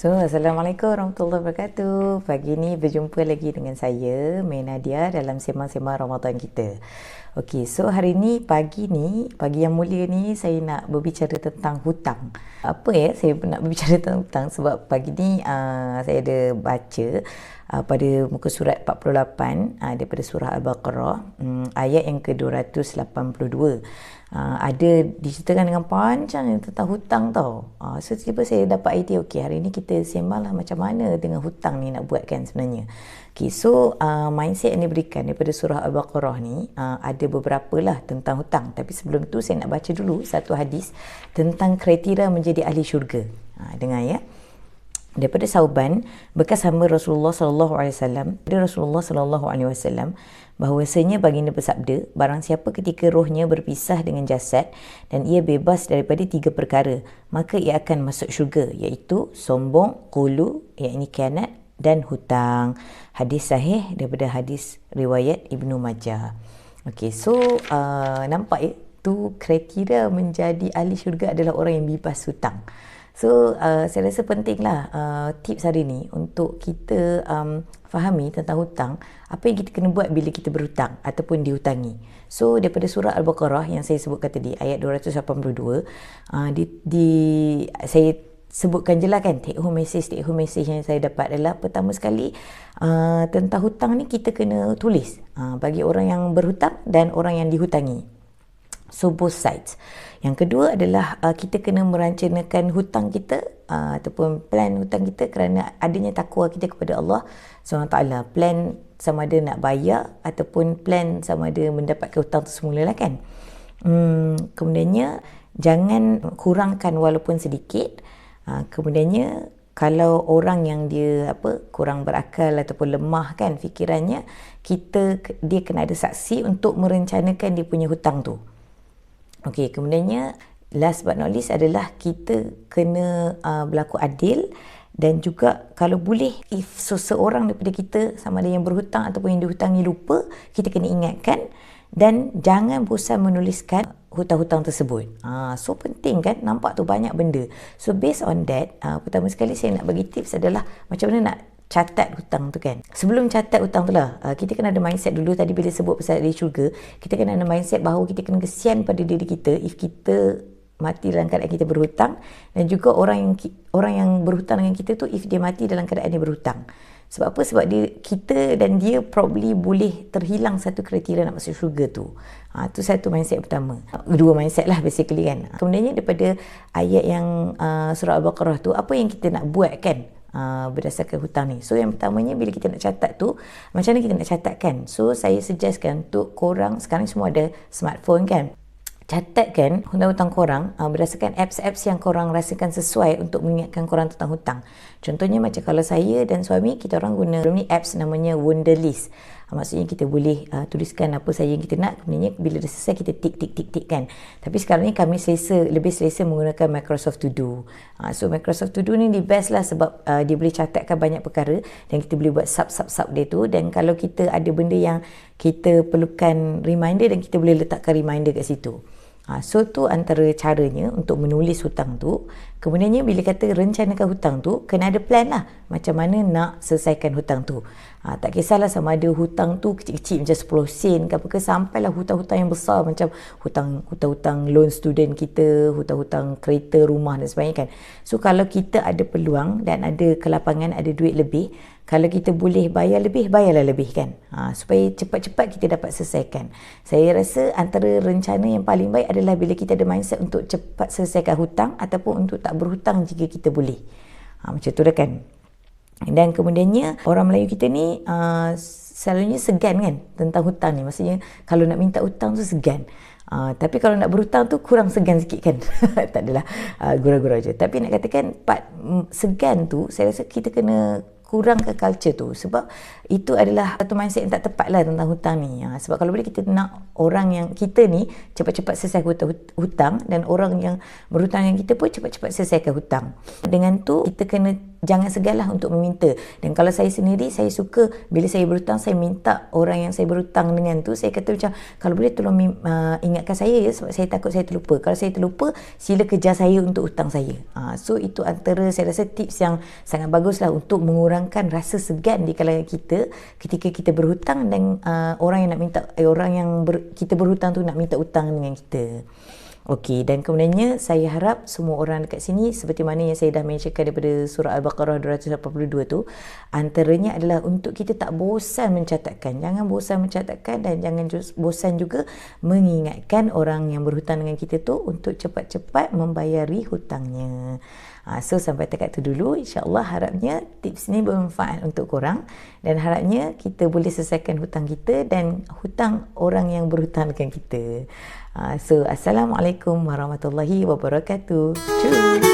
Assalamualaikum warahmatullahi wabarakatuh. Pagi ni berjumpa lagi dengan saya, May Nadia, dalam sembang-sembang Ramadan kita. Okey, hari ni, pagi yang mulia ni, saya nak berbicara tentang hutang. Apa saya nak berbicara tentang hutang? Sebab pagi ni saya ada baca pada muka surat 48 daripada surah Al-Baqarah, ayat yang ke-282. Ada diceritakan dengan panjang tentang hutang tau. So tiba-tiba saya dapat idea, okey, hari ni kita sembang lah macam mana dengan hutang ni nak buat kan sebenarnya. Okay, mindset yang diberikan daripada surah Al-Baqarah ni ada beberapa lah tentang hutang. Tapi sebelum tu saya nak baca dulu satu hadis tentang kriteria menjadi ahli syurga. Dengar ya. Daripada Sauban, bekas hamba Rasulullah sallallahu alaihi wasallam, dari Rasulullah sallallahu alaihi wasallam, bahawasanya baginda bersabda, barang siapa ketika rohnya berpisah dengan jasad dan ia bebas daripada 3 perkara, maka ia akan masuk syurga, iaitu sombong, qulu, iaitu khianat, dan hutang. Hadis sahih daripada hadis riwayat Ibnu Majah. Okey, nampak ya, tu kriteria menjadi ahli syurga adalah orang yang bebas hutang. Saya rasa pentinglah tips hari ni untuk kita fahami tentang hutang, apa yang kita kena buat bila kita berhutang ataupun dihutangi. Daripada surah Al-Baqarah yang saya sebutkan tadi, ayat 282, saya sebutkan je lah kan, take home message yang saya dapat adalah, pertama sekali tentang hutang ni kita kena tulis bagi orang yang berhutang dan orang yang dihutangi. Both sides. Yang kedua adalah kita kena merancangkan hutang kita ataupun plan hutang kita kerana adanya takwa kita kepada Allah SWT. Plan sama ada nak bayar ataupun plan sama ada mendapatkan hutang tu semula lah kan. Kemudiannya jangan kurangkan walaupun sedikit. Kemudiannya kalau orang yang dia kurang berakal ataupun lemah kan fikirannya, dia kena ada saksi untuk merencanakan dia punya hutang tu. Okey, kemudiannya last but not least adalah kita kena berlaku adil, dan juga kalau boleh, if seseorang daripada kita sama ada yang berhutang ataupun yang dihutangi lupa, kita kena ingatkan dan jangan bosan menuliskan hutang-hutang tersebut. Penting kan, nampak tu banyak benda. Based on that, pertama sekali saya nak bagi tips adalah macam mana nak catat hutang tu kan. Sebelum catat hutang tu lah, kita kena ada mindset dulu. Tadi bila sebut pasal ahli syurga, kita kena ada mindset bahawa kita kena kesian pada diri kita if kita mati dalam keadaan kita berhutang, dan juga orang yang berhutang dengan kita tu if dia mati dalam keadaan dia berhutang. Sebab apa? Sebab kita dan dia probably boleh terhilang satu kriteria nak masuk syurga tu. Tu satu mindset pertama. Dua mindset lah basically kan. Kemudiannya daripada ayat yang surah Al-Baqarah tu, apa yang kita nak buat kan berdasarkan hutang ni. Yang pertamanya bila kita nak catat tu, macam mana kita nak catatkan? Saya suggestkan untuk korang, sekarang semua ada smartphone kan, catatkan hutang-hutang korang berdasarkan apps-apps yang korang rasakan sesuai untuk mengingatkan korang tentang hutang. Contohnya macam kalau saya dan suami, kita orang guna ni apps namanya Wunderlist. Maksudnya kita boleh tuliskan apa saja yang kita nak, kemudian bila dah selesai kita tik kan. Tapi sekarang ni kami lebih selesa menggunakan Microsoft To Do. Microsoft To Do ni the best lah sebab dia boleh catatkan banyak perkara dan kita boleh buat sub dia tu. Dan kalau kita ada benda yang kita perlukan reminder, dan kita boleh letakkan reminder kat situ. Tu antara caranya untuk menulis hutang tu. Kemudiannya bila kata rencanakan hutang tu, kena ada plan lah macam mana nak selesaikan hutang tu. Tak kisahlah sama ada hutang tu kecil-kecil macam 10 sen ke apa ke, sampailah hutang-hutang yang besar macam hutang loan student kita, hutang-hutang kereta, rumah dan sebagainya kan. Kalau kita ada peluang dan ada kelapangan, ada duit lebih, kalau kita boleh bayar lebih, bayarlah lebih kan. Supaya cepat-cepat kita dapat selesaikan. Saya rasa antara rencana yang paling baik adalah bila kita ada mindset untuk cepat selesaikan hutang ataupun untuk tak berhutang jika kita boleh. Macam tu dah kan. Dan kemudiannya orang Melayu kita ni selalunya segan kan tentang hutang ni. Maksudnya kalau nak minta hutang tu segan. Tapi kalau nak berhutang tu kurang segan sikit kan. Tak adalah, gurau-gurau je. Tapi nak katakan part segan tu, saya rasa kita kena kurang ke culture tu, sebab itu adalah satu mindset yang tak tepat lah tentang hutang ni. Sebab kalau boleh kita nak orang yang kita ni cepat-cepat selesai hutang, dan orang yang berhutang dengan kita pun cepat-cepat selesaikan hutang. Dengan tu kita kena jangan seganlah untuk meminta. Dan kalau saya sendiri, saya suka bila saya berhutang, saya minta orang yang saya berhutang dengan tu, saya kata macam, kalau boleh tolong ingatkan saya ya, sebab saya takut saya terlupa. Kalau saya terlupa, sila kejar saya untuk hutang saya. So itu antara saya rasa tips yang sangat baguslah untuk mengurangkan rasa segan di kalangan kita ketika kita berhutang dan orang yang nak minta kita berhutang tu nak minta hutang dengan kita. Okey, dan kemudiannya saya harap semua orang dekat sini, seperti mana yang saya dah mentionkan daripada surah Al-Baqarah 282 tu, antaranya adalah untuk kita tak bosan mencatatkan. Jangan bosan mencatatkan dan jangan bosan juga mengingatkan orang yang berhutang dengan kita tu untuk cepat-cepat membayari hutangnya. So sampai dekat tu dulu, insyaAllah harapnya tips ni bermanfaat untuk korang dan harapnya kita boleh selesaikan hutang kita dan hutang orang yang berhutang dengan kita. So Assalamualaikum warahmatullahi wabarakatuh. Tschüss.